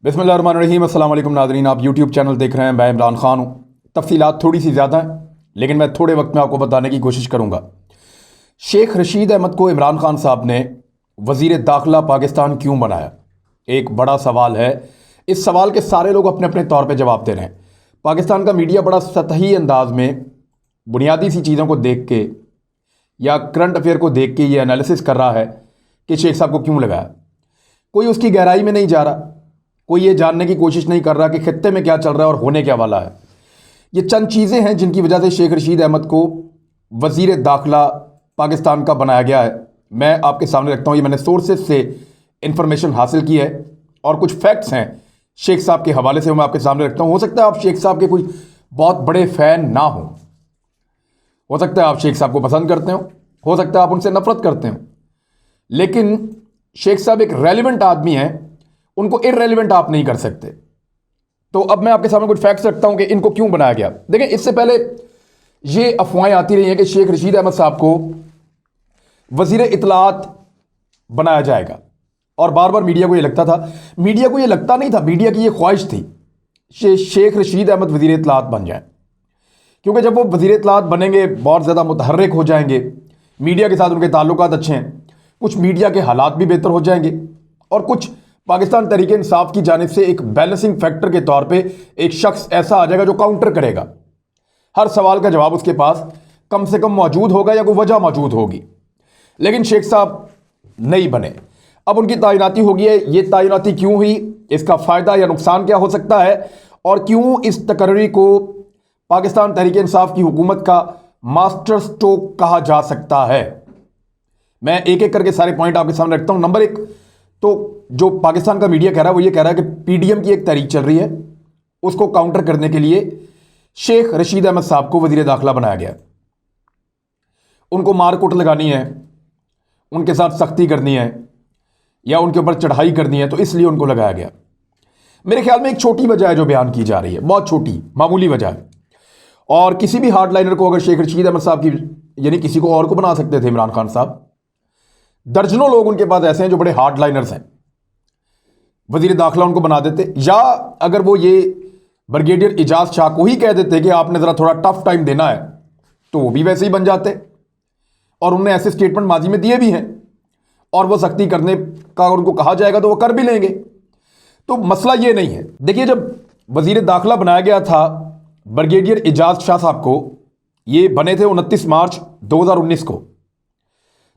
बिस्मिल्लाहिर्रहमानिर्रहीम। अस्सलाम वालेकुम नाज़रीन, आप यूट्यूब चैनल देख रहे हैं। मैं इमरान खान हूँ। तफसीलात थोड़ी सी ज़्यादा हैं, लेकिन मैं थोड़े वक्त में आपको बताने की कोशिश करूँगा। शेख रशीद अहमद को इमरान खान साहब ने वज़ीर दाखिला पाकिस्तान क्यों बनाया, एक बड़ा सवाल है। इस सवाल के सारे लोग अपने अपने तौर पर जवाब दे रहे हैं। पाकिस्तान का मीडिया बड़ा सतही अंदाज में बुनियादी सी चीज़ों को देख के या करंट अफेयर को देख के ये एनालिसिस कर रहा है कि शेख साहब को क्यों लगाया। कोई उसकी गहराई में नहीं जा रहा, कोई ये जानने की कोशिश नहीं कर रहा कि खित्ते में क्या चल रहा है और होने क्या वाला है। ये चंद चीज़ें हैं जिनकी वजह से शेख रशीद अहमद को वज़ीर दाखिला पाकिस्तान का बनाया गया है। मैं आपके सामने रखता हूँ, ये मैंने सोर्सेज से इंफॉर्मेशन हासिल की है और कुछ फैक्ट्स हैं शेख साहब के हवाले से मैं आपके सामने रखता हूँ। हो सकता है आप शेख साहब के कोई बहुत बड़े फ़ैन ना हो सकता है आप शेख साहब को पसंद करते हो सकता है आप उनसे नफरत करते हो, लेकिन शेख साहब एक रेलिवेंट आदमी हैं, उनको इररेलिवेंट आप नहीं कर सकते। तो अब मैं आपके सामने कुछ फैक्ट्स रखता हूं कि इनको क्यों बनाया गया। देखें, इससे पहले ये अफवाहें आती रही हैं कि शेख रशीद अहमद साहब को वजीर इत्तलात बनाया जाएगा, और बार बार मीडिया को ये लगता था, मीडिया को ये लगता नहीं था, मीडिया की ये ख्वाहिश थी शेख रशीद अहमद वजीर इत्तलात बन जाए, क्योंकि जब वो वजीर इत्तलात बनेंगे बहुत ज़्यादा मुतहर्रिक हो जाएंगे, मीडिया के साथ उनके ताल्लुकात अच्छे हैं, कुछ मीडिया के हालात भी बेहतर हो जाएंगे, और कुछ पाकिस्तान तहरीक इंसाफ की जानिब से एक बैलेंसिंग फैक्टर के तौर पे एक शख्स ऐसा आ जाएगा जो काउंटर करेगा। हर सवाल का जवाब उसके पास कम से कम मौजूद होगा या कोई वजह मौजूद होगी। लेकिन शेख साहब नहीं बने, अब उनकी तैनाती होगी है। ये तैनाती क्यों हुई, इसका फ़ायदा या नुकसान क्या हो सकता है, और क्यों इस तकर्री को पाकिस्तान तहरीक इंसाफ की हुकूमत का मास्टर स्ट्रोक कहा जा सकता है। मैं एक एक करके सारे पॉइंट आपके सामने रखता हूं। नंबर एक, तो जो पाकिस्तान का मीडिया कह रहा है वो ये कह रहा है कि पीडीएम की एक तहरीक चल रही है, उसको काउंटर करने के लिए शेख रशीद अहमद साहब को वजीर दाखिला बनाया गया। उनको मारकुट लगानी है, उनके साथ सख्ती करनी है या उनके ऊपर चढ़ाई करनी है, तो इसलिए उनको लगाया गया। मेरे ख्याल में एक छोटी वजह है जो बयान की जा रही है, बहुत छोटी मामूली वजह है। और किसी भी हार्डलाइनर को अगर शेख रशीद अहमद साहब की यानी किसी को और को बना सकते थे इमरान खान साहब। दर्जनों लोग उनके पास ऐसे हैं जो बड़े हार्डलाइनर्स हैं, वजीर दाखिला उनको बना देते, या अगर वो ये ब्रिगेडियर इजाज शाह को ही कह देते कि आपने ज़रा थोड़ा टफ टाइम देना है, तो वो भी वैसे ही बन जाते। और उन्होंने ऐसे स्टेटमेंट माजी में दिए भी हैं, और वो सख्ती करने का उनको कहा जाएगा तो वो कर भी लेंगे। तो मसला ये नहीं है। देखिए, जब वजीर दाखिला बनाया गया था ब्रिगेडियर इजाज शाह साहब को, ये बने थे 29 मार्च 2019 को,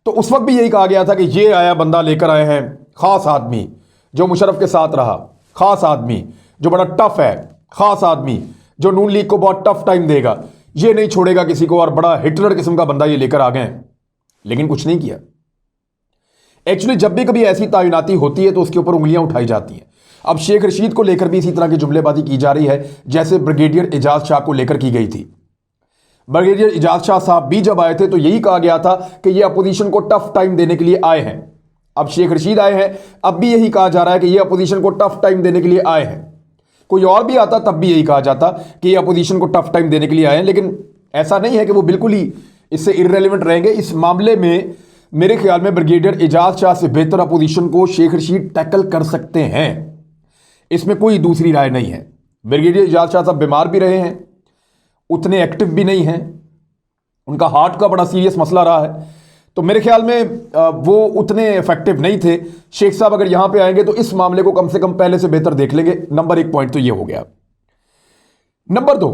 तो उस वक्त भी यही कहा गया था कि ये आया बंदा लेकर आए हैं खास आदमी जो मुशर्रफ के साथ रहा, खास आदमी जो बड़ा टफ है, खास आदमी जो नून लीग को बहुत टफ टाइम देगा, ये नहीं छोड़ेगा किसी को, और बड़ा हिटलर किस्म का बंदा ये लेकर आ गए हैं। लेकिन कुछ नहीं किया। एक्चुअली जब भी कभी ऐसी तैनाती होती है तो उसके ऊपर उंगलियां उठाई जाती हैं। अब शेख रशीद को लेकर भी इसी तरह की जुमलेबाजी की जा रही है जैसे ब्रिगेडियर इजाज शाह को लेकर की गई थी। ब्रिगेडियर इजाज शाह साहब भी जब आए थे तो यही कहा गया था कि ये अपोजिशन को टफ टाइम देने के लिए आए हैं। अब शेख रशीद आए हैं, अब भी यही कहा जा रहा है कि ये अपोजिशन को टफ टाइम देने के लिए आए हैं। कोई और भी आता तब भी यही कहा जाता कि ये अपोजिशन को टफ टाइम देने के लिए आए हैं। लेकिन ऐसा नहीं है कि वो बिल्कुल ही इससे इररेलेवेंट रहेंगे। इस मामले में मेरे ख्याल में ब्रिगेडियर इजाज शाह से बेहतर अपोजिशन को शेख रशीद टैकल कर सकते हैं, इसमें कोई दूसरी राय नहीं है। ब्रिगेडियर इजाज शाह साहब बीमार भी रहे हैं, उतने एक्टिव भी नहीं हैं, उनका हार्ट का बड़ा सीरियस मसला रहा है, तो मेरे ख्याल में वो उतने इफेक्टिव नहीं थे। शेख साहब अगर यहां पे आएंगे तो इस मामले को कम से कम पहले से बेहतर देख लेंगे। नंबर एक पॉइंट तो ये हो गया। नंबर दो,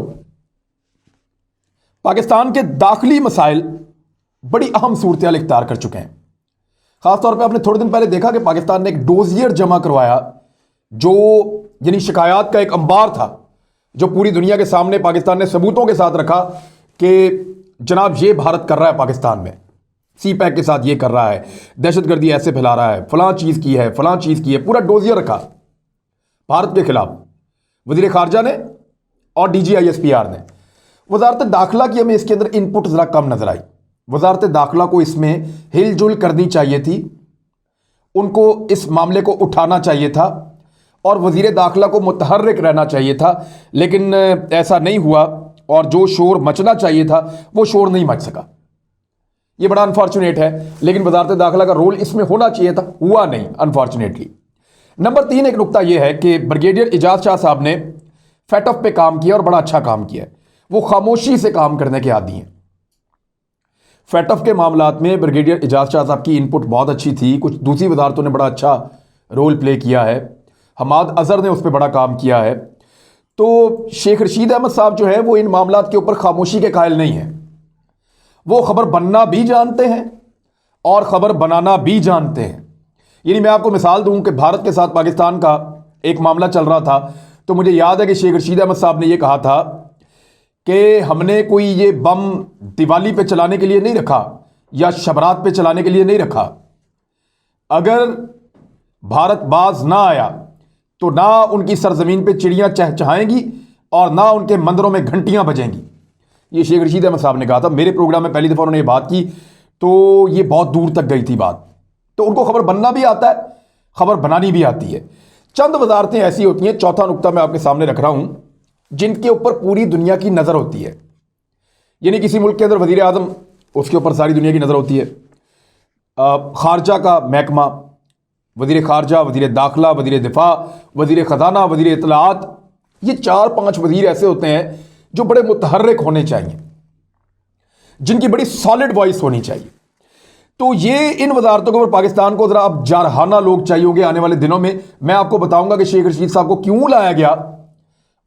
पाकिस्तान के दाखिली मसाइल बड़ी अहम सूरत इख्तियार कर चुके हैं। खासतौर पर आपने थोड़े दिन पहले देखा कि पाकिस्तान ने एक डोजियर जमा करवाया, जो यानी शिकायत का एक अंबार था, जो पूरी दुनिया के सामने पाकिस्तान ने सबूतों के साथ रखा कि जनाब ये भारत कर रहा है, पाकिस्तान में सी पैक के साथ ये कर रहा है, दहशतगर्दी ऐसे फैला रहा है, फलां चीज़ की है, फलां चीज़ की है, पूरा डोजियर रखा भारत के खिलाफ वजीर खारजा ने और DGISPR ने। वजारत दाखिला की हमें इसके अंदर इनपुट ज़रा कम नजर आई। वजारत दाखिला को इसमें हिलजुल करनी चाहिए थी, उनको इस मामले को उठाना चाहिए था और वजीर दाखिला को मुतहर्रिक रहना चाहिए था, लेकिन ऐसा नहीं हुआ और जो शोर मचना चाहिए था वो शोर नहीं मच सका। ये बड़ा अनफॉर्चुनेट है, लेकिन वजारत दाखिला का रोल इसमें होना चाहिए था, हुआ नहीं अनफॉर्चुनेटली। नंबर 3 एक नुकता यह है कि ब्रिगेडियर एजाज शाह साहब ने फैटअप पे काम किया और बड़ा अच्छा काम किया है। वो खामोशी से काम करने के आदी हैं। फैटअप के मामलात में ब्रिगेडियर एजाज शाह साहब की इनपुट बहुत अच्छी थी। कुछ दूसरी वजारतों ने बड़ा अच्छा रोल प्ले किया है। हमाद अजहर ने उस पर बड़ा काम किया है। तो शेख रशीद अहमद साहब जो है वो इन मामलात के ऊपर खामोशी के कायल नहीं है। वो खबर बनना भी जानते हैं और खबर बनाना भी जानते हैं। यानी मैं आपको मिसाल दूं कि भारत के साथ पाकिस्तान का एक मामला चल रहा था, तो मुझे याद है कि शेख रशीद अहमद साहब ने यह कहा था कि हमने कोई ये बम दिवाली पे चलाने के लिए नहीं रखा या शबरात पे चलाने के लिए नहीं रखा। अगर भारत बाज ना आया तो ना उनकी सरजमीन पे चिड़ियां चहचहाएंगी और ना उनके मंदिरों में घंटियां बजेंगी। ये शेख रशीद अहमद साहब ने कहा था। मेरे प्रोग्राम में पहली दफ़ा उन्होंने ये बात की तो ये बहुत दूर तक गई थी बात। तो उनको खबर बनना भी आता है, खबर बनानी भी आती है। चंद वजारतें ऐसी होती हैं, चौथा नुकता मैं आपके सामने रख रहा हूं, जिनके ऊपर पूरी दुनिया की नज़र होती है। यानी किसी मुल्क के अंदर वजीर आज़म, उसके ऊपर सारी दुनिया की नज़र होती है। खारजा का महकमा, वजीर खारजा, वजीर दाखिला, वजीर दिफा, वजीर ख़जाना, वजीर इत्तलाआत, ये 4-5 वजीर ऐसे होते हैं जो बड़े मुतहर्रिक होने चाहिए, जिनकी बड़ी सॉलिड वॉइस होनी चाहिए। तो ये इन वजारतों के ऊपर पाकिस्तान को जरा अब जारहाना लोग चाहिए होंगे आने वाले दिनों में। मैं आपको बताऊंगा कि शेख रशीद साहब को क्यों लाया गया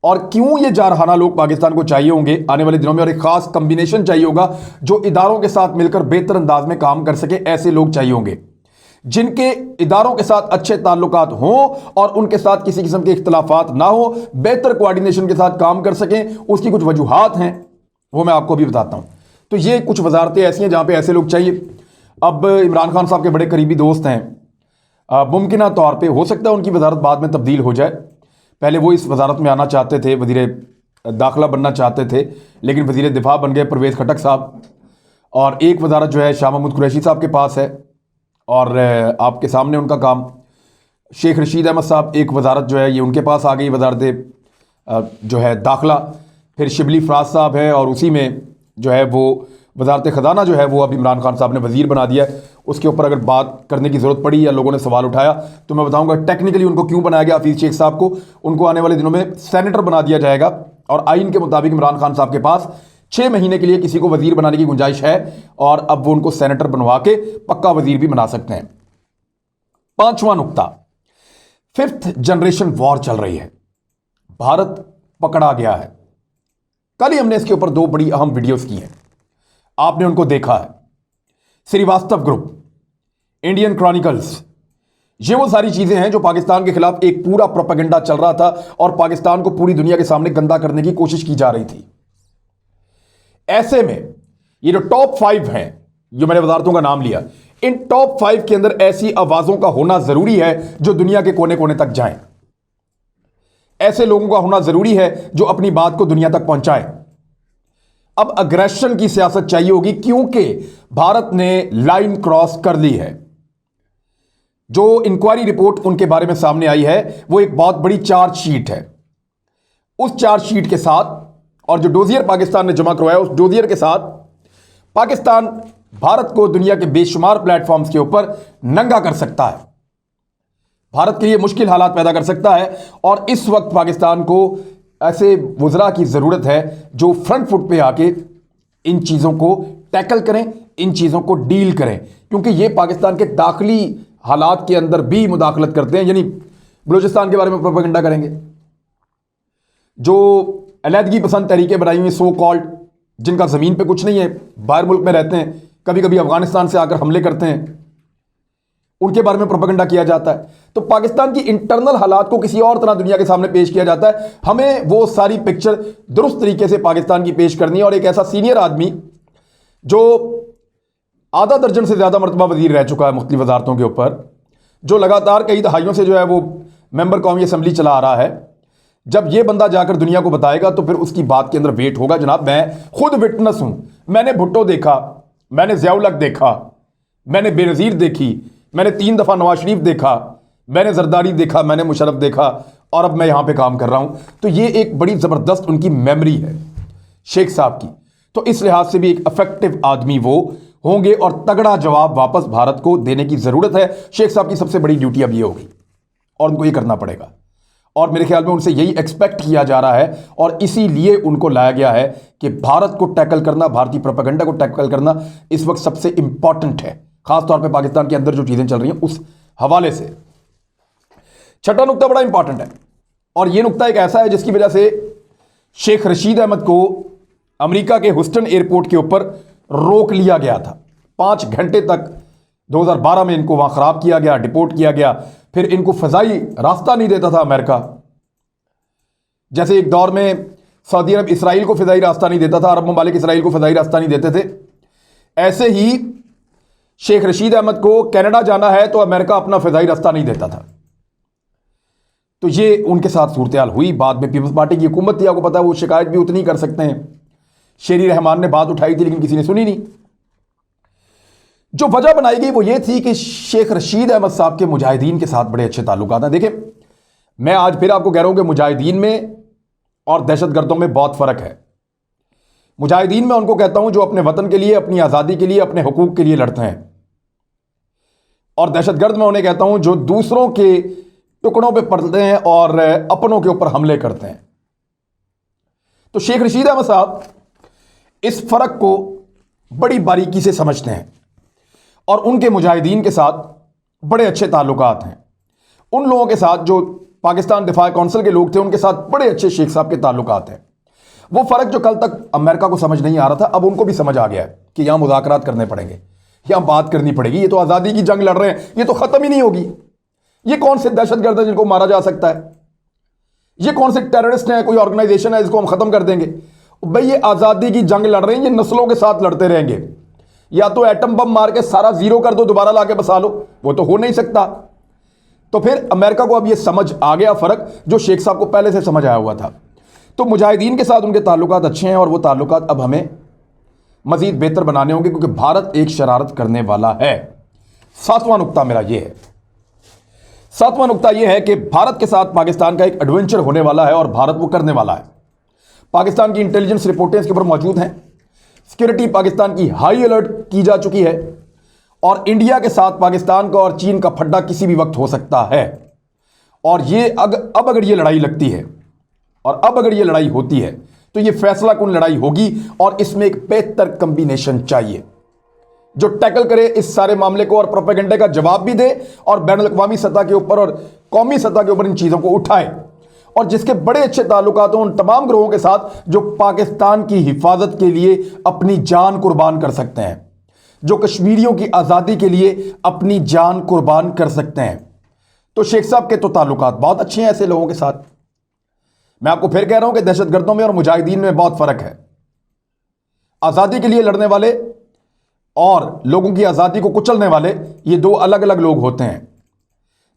और क्यों ये जारहाना लोग पाकिस्तान को चाहिए होंगे आने वाले दिनों में। और एक खास कम्बिनेशन चाहिए होगा जो इदारों के साथ मिलकर बेहतर अंदाज में काम कर सके। ऐसे लोग चाहिए होंगे जिनके इदारों के साथ अच्छे ताल्लुकात हों और उनके साथ किसी किस्म के इख्तलाफात ना हो, बेहतर कोऑर्डिनेशन के साथ काम कर सकें। उसकी कुछ वजूहात हैं, वो मैं आपको भी बताता हूं। तो ये कुछ वजारतें ऐसी हैं जहां पे ऐसे लोग चाहिए। अब इमरान खान साहब के बड़े करीबी दोस्त हैं, मुमकिन तौर पे हो सकता है उनकी वजारत बाद में तब्दील हो जाए। पहले वो इस वजारत में आना चाहते थे, वजीर दाखिला बनना चाहते थे, लेकिन वजीर दिफा बन गए परवेज़ खटक साहब। और एक वजारत जो है शाह महमूद कुरैशी साहब के पास है और आपके सामने उनका काम। शेख रशीद अहमद साहब एक वजारत जो है ये उनके पास आ गई, वजारत जो है दाखिला। फिर शिबली फराज साहब है और उसी में जो है वो वजारत ख़जाना जो है वो अब इमरान खान साहब ने वज़ीर बना दिया है। उसके ऊपर अगर बात करने की ज़रूरत पड़ी या लोगों ने सवाल उठाया तो मैं बताऊंगा टेक्निकली उनको क्यों बनाया गया। हफीज़ शेख साहब को, उनको आने वाले दिनों में सेनेटर बना दिया जाएगा और आइन के मुताबिक इमरान खान साहब के पास 6 महीने के लिए किसी को वज़ीर बनाने की गुंजाइश है और अब वो उनको सेनेटर बनवा के पक्का वज़ीर भी बना सकते हैं। 5वां नुकता, 5th जनरेशन वॉर चल रही है, भारत पकड़ा गया है। कल ही हमने इसके ऊपर 2 बड़ी अहम वीडियोस की हैं, आपने उनको देखा है। श्रीवास्तव ग्रुप, इंडियन क्रॉनिकल्स, ये वो सारी चीजें हैं जो पाकिस्तान के खिलाफ एक पूरा प्रोपेगेंडा चल रहा था और पाकिस्तान को पूरी दुनिया के सामने गंदा करने की कोशिश की जा रही थी। ऐसे में ये जो टॉप 5 हैं, जो मैंने वजारतों का नाम लिया, इन टॉप 5 के अंदर ऐसी आवाजों का होना जरूरी है जो दुनिया के कोने कोने तक जाएं। ऐसे लोगों का होना जरूरी है जो अपनी बात को दुनिया तक पहुंचाएं। अब अग्रेशन की सियासत चाहिए होगी क्योंकि भारत ने लाइन क्रॉस कर ली है। जो इंक्वायरी रिपोर्ट उनके बारे में सामने आई है वो एक बहुत बड़ी चार्जशीट है। उस चार्जशीट के साथ और जो डोजियर पाकिस्तान ने जमा करवाया, उस डोजियर के साथ पाकिस्तान भारत को दुनिया के बेशुमार प्लेटफॉर्म्स के ऊपर नंगा कर सकता है, भारत के लिए मुश्किल हालात पैदा कर सकता है। और इस वक्त पाकिस्तान को ऐसे वज़रा की ज़रूरत है जो फ्रंट फुट पे आके इन चीज़ों को टैकल करें, इन चीज़ों को डील करें, क्योंकि ये पाकिस्तान के दाखिली हालात के अंदर भी मुदाखलत करते हैं। यानी बलूचिस्तान के बारे में प्रोपेगेंडा करेंगे, जो अलहदगी पसंद तहरीकें बनाई हुई सो कॉल्ड, जिनका ज़मीन पे कुछ नहीं है, बाहर मुल्क में रहते हैं, कभी कभी अफगानिस्तान से आकर हमले करते हैं, उनके बारे में प्रोपेगेंडा किया जाता है। तो पाकिस्तान की इंटरनल हालात को किसी और तरह दुनिया के सामने पेश किया जाता है। हमें वो सारी पिक्चर दुरुस्त तरीके से पाकिस्तान की पेश करनी है। और एक ऐसा सीनियर आदमी जो आधा दर्जन से ज़्यादा मरतबा वजीर रह चुका है मुख्तलिफ वजारतों के ऊपर, जो लगातार कई दहाइयों से जो है वो मेंबर कौमी असम्बली चला आ रहा है, जब ये बंदा जाकर दुनिया को बताएगा तो फिर उसकी बात के अंदर वेट होगा। जनाब, मैं खुद विटनेस हूं, मैंने भुट्टो देखा, मैंने ज़ियाउल हक देखा, मैंने बेनज़ीर देखी, मैंने 3 दफ़ा नवाज शरीफ देखा, मैंने जरदारी देखा, मैंने मुशर्रफ देखा और अब मैं यहां पे काम कर रहा हूं। तो ये एक बड़ी ज़बरदस्त उनकी मेमोरी है शेख साहब की। तो इस लिहाज से भी एक इफेक्टिव आदमी वो होंगे और तगड़ा जवाब वापस भारत को देने की ज़रूरत है। शेख साहब की सबसे बड़ी ड्यूटी अब ये होगी। और उनको ये करना पड़ेगा। और मेरे ख्याल में उनसे यही एक्सपेक्ट किया जा रहा है और इसीलिए उनको लाया गया है कि भारत को टैकल करना, भारतीय प्रोपेगेंडा को टैकल करना इस वक्त सबसे इंपॉर्टेंट है, खासतौर पे पाकिस्तान के अंदर जो चीजें चल रही हैं उस हवाले से। छठा नुक्ता बड़ा इंपॉर्टेंट है और यह नुक्ता एक ऐसा है जिसकी वजह से शेख रशीद अहमद को अमेरिका के ह्यूस्टन एयरपोर्ट के ऊपर रोक लिया गया था। 5 घंटे तक 2012 में इनको वहां खराब किया गया, डिपोर्ट किया गया। फिर इनको फजाई रास्ता नहीं देता था अमेरिका, जैसे एक दौर में सऊदी अरब इसराइल को फजाई रास्ता नहीं देता था, अरब ममालिक इसराइल को फजाई रास्ता नहीं देते थे। ऐसे ही शेख रशीद अहमद को कनाडा जाना है तो अमेरिका अपना फजाई रास्ता नहीं देता था। तो ये उनके साथ सूरत हाल हुई। बाद में पीपल्स पार्टी की हुकूमत थी, आपको पता है, वो शिकायत भी उतनी कर सकते हैं। शेरी रहमान ने बात उठाई थी लेकिन किसी ने सुनी नहीं। जो वजह बनाई गई वो ये थी कि शेख रशीद अहमद साहब के मुजाहिदीन के साथ बड़े अच्छे ताल्लुकात हैं। देखिए, मैं आज फिर आपको कह रहा हूं कि मुजाहिदीन में और दहशतगर्दों में बहुत फर्क है। मुजाहिदीन में उनको कहता हूं जो अपने वतन के लिए, अपनी आज़ादी के लिए, अपने हुकूक के लिए लड़ते हैं, और दहशतगर्द में उन्हें कहता हूं जो दूसरों के टुकड़ों पे पड़ते हैं और अपनों के ऊपर हमले करते हैं। तो शेख रशीद अहमद साहब इस फर्क को बड़ी बारीकी से समझते हैं और उनके मुजाहिदीन के साथ बड़े अच्छे ताल्लुकात हैं। उन लोगों के साथ जो पाकिस्तान दिफा कौंसिल के लोग थे उनके साथ बड़े अच्छे शेख साहब के ताल्लुकात हैं। वो फर्क जो कल तक अमेरिका को समझ नहीं आ रहा था, अब उनको भी समझ आ गया है कि यहां मुज़ाकरात करने पड़ेंगे, यहां बात करनी पड़ेगी। ये तो आज़ादी की जंग लड़ रहे हैं, ये तो खत्म ही नहीं होगी। ये कौन से दहशतगर्द हैं जिनको मारा जा सकता है? ये कौन से टेररिस्ट हैं, कोई ऑर्गेनाइजेशन है जिसको हम खत्म कर देंगे? भाई ये आज़ादी की जंग लड़ रहे हैं, ये नस्लों के साथ लड़ते रहेंगे। या तो एटम बम मार के सारा जीरो कर दो, दोबारा लाके बसा लो, वो तो हो नहीं सकता। तो फिर अमेरिका को अब ये समझ आ गया फर्क जो शेख साहब को पहले से समझ आया हुआ था। तो मुजाहिदीन के साथ उनके ताल्लुकात अच्छे हैं और वो ताल्लुकात अब हमें मजीद बेहतर बनाने होंगे क्योंकि भारत एक शरारत करने वाला है। सातवां नुक्ता मेरा ये है, सातवां नुक्ता यह है कि भारत के साथ पाकिस्तान का एक एडवेंचर होने वाला है और भारत वो करने वाला है। पाकिस्तान की इंटेलिजेंस रिपोर्टें इसके ऊपर मौजूद हैं। सिक्योरिटी पाकिस्तान की हाई अलर्ट की जा चुकी है और इंडिया के साथ पाकिस्तान का और चीन का फड्डा किसी भी वक्त हो सकता है। और ये अब अगर ये लड़ाई लगती है और अब अगर ये लड़ाई होती है तो ये फैसला कुन लड़ाई होगी और इसमें एक बेहतर कॉम्बिनेशन चाहिए जो टैकल करे इस सारे मामले को और प्रोपेगेंडे का जवाब भी दे और बैनुल-अक़वामी सतह के ऊपर और कौमी सतह के ऊपर इन चीज़ों को उठाए और जिसके बड़े अच्छे ताल्लुकात हों उन तमाम ग्रोहों के साथ जो पाकिस्तान की हिफाजत के लिए अपनी जान कुर्बान कर सकते हैं, जो कश्मीरियों की आज़ादी के लिए अपनी जान कुर्बान कर सकते हैं। तो शेख साहब के तो ताल्लुकात बहुत अच्छे हैं ऐसे लोगों के साथ। मैं आपको फिर कह रहा हूं कि दहशतगर्दों में और मुजाहिदीन में बहुत फर्क है। आज़ादी के लिए लड़ने वाले और लोगों की आज़ादी को कुचलने वाले ये दो अलग अलग लोग होते हैं।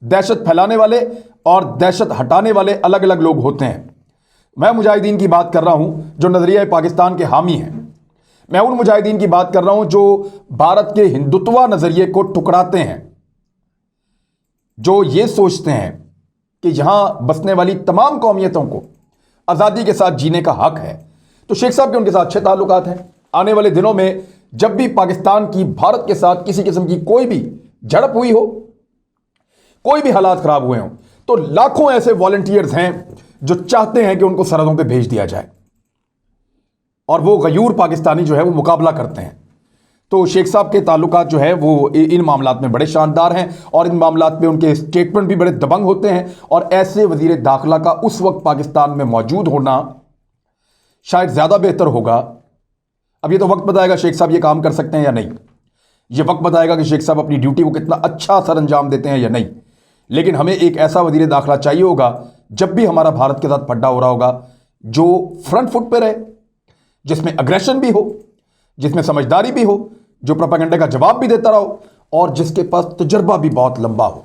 दहशत फैलाने वाले और दहशत हटाने वाले अलग अलग लोग होते हैं। मैं मुजाहिदीन की बात कर रहा हूं जो नजरिया पाकिस्तान के हामी हैं। मैं उन मुजाहिदीन की बात कर रहा हूं जो भारत के हिंदुत्व नजरिए को टुकड़ाते हैं, जो ये सोचते हैं कि यहां बसने वाली तमाम कौमियतों को आज़ादी के साथ जीने का हक है। तो शेख साहब के उनके साथ अच्छे ताल्लुकात हैं। आने वाले दिनों में जब भी पाकिस्तान की भारत के साथ किसी किस्म की कोई भी झड़प हुई हो, कोई भी हालात खराब हुए हों, तो लाखों ऐसे वॉलंटियर्स हैं जो चाहते हैं कि उनको सरहदों पे भेज दिया जाए और वो गयूर पाकिस्तानी जो है वो मुकाबला करते हैं। तो शेख साहब के ताल्लुकात जो है वो इन मामलात में बड़े शानदार हैं और इन मामलात में उनके स्टेटमेंट भी बड़े दबंग होते हैं और ऐसे वजीर दाखिला का उस वक्त पाकिस्तान में मौजूद होना शायद ज़्यादा बेहतर होगा। अब ये तो वक्त बताएगा शेख साहब ये काम कर सकते हैं या नहीं, ये वक्त बताएगा कि शेख साहब अपनी ड्यूटी को कितना अच्छा सर अंजाम देते हैं या नहीं। लेकिन हमें एक ऐसा वजीर दाखिला चाहिए होगा जब भी हमारा भारत के साथ फड्डा हो रहा होगा जो फ्रंट फुट पे रहे, जिसमें अग्रेशन भी हो, जिसमें समझदारी भी हो, जो प्रोपेगेंडा का जवाब भी देता रहो और जिसके पास तजर्बा भी बहुत लंबा हो।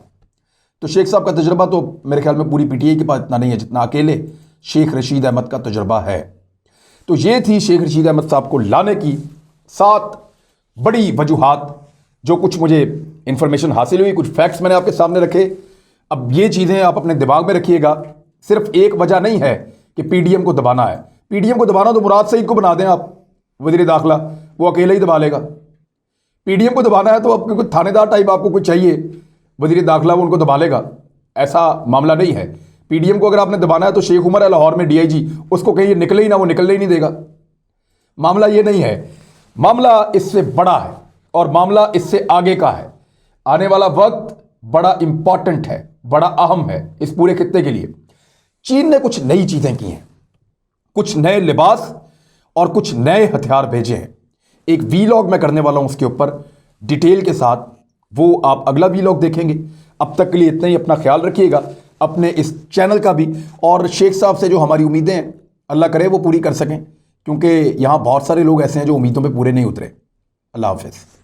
तो शेख साहब का तजर्बा तो मेरे ख्याल में पूरी पीटीआई के पास इतना नहीं है जितना अकेले शेख रशीद अहमद का तजर्बा है। तो ये थी शेख रशीद अहमद साहब को लाने की 7 बड़ी वजूहात, जो कुछ मुझे इंफॉर्मेशन हासिल हुई, कुछ फैक्ट्स मैंने आपके सामने रखे। अब ये चीज़ें आप अपने दिमाग में रखिएगा। सिर्फ एक वजह नहीं है कि पीडीएम को दबाना है। पीडीएम को दबाना तो मुराद सईद को बना दें आप वजीर दाखिला, वो अकेले ही दबा लेगा। पीडीएम को दबाना है तो आपको कोई थानेदार टाइप आपको कोई चाहिए वजीर दाखिला, वो उनको दबा लेगा। ऐसा मामला नहीं है। पीडीएम को अगर आपने दबाना है तो शेख उमर है लाहौर में डीआईजी, उसको कहीं निकले ही ना, वो निकलने ही नहीं देगा। मामला ये नहीं है, मामला इससे बड़ा है और मामला इससे आगे का है। आने वाला वक्त बड़ा इंपॉर्टेंट है, बड़ा अहम है इस पूरे खित्ते के लिए। चीन ने कुछ नई चीजें की हैं, कुछ नए लिबास और कुछ नए हथियार भेजे हैं। एक वीलॉग मैं करने वाला हूं उसके ऊपर डिटेल के साथ, वो आप अगला वीलॉग देखेंगे। अब तक के लिए इतना ही। अपना ख्याल रखिएगा, अपने इस चैनल का भी, और शेख साहब से जो हमारी उम्मीदें हैं अल्लाह करे वो पूरी कर सकें, क्योंकि यहाँ बहुत सारे लोग ऐसे हैं जो उम्मीदों पे पूरे नहीं उतरे। अल्लाह हाफिज़।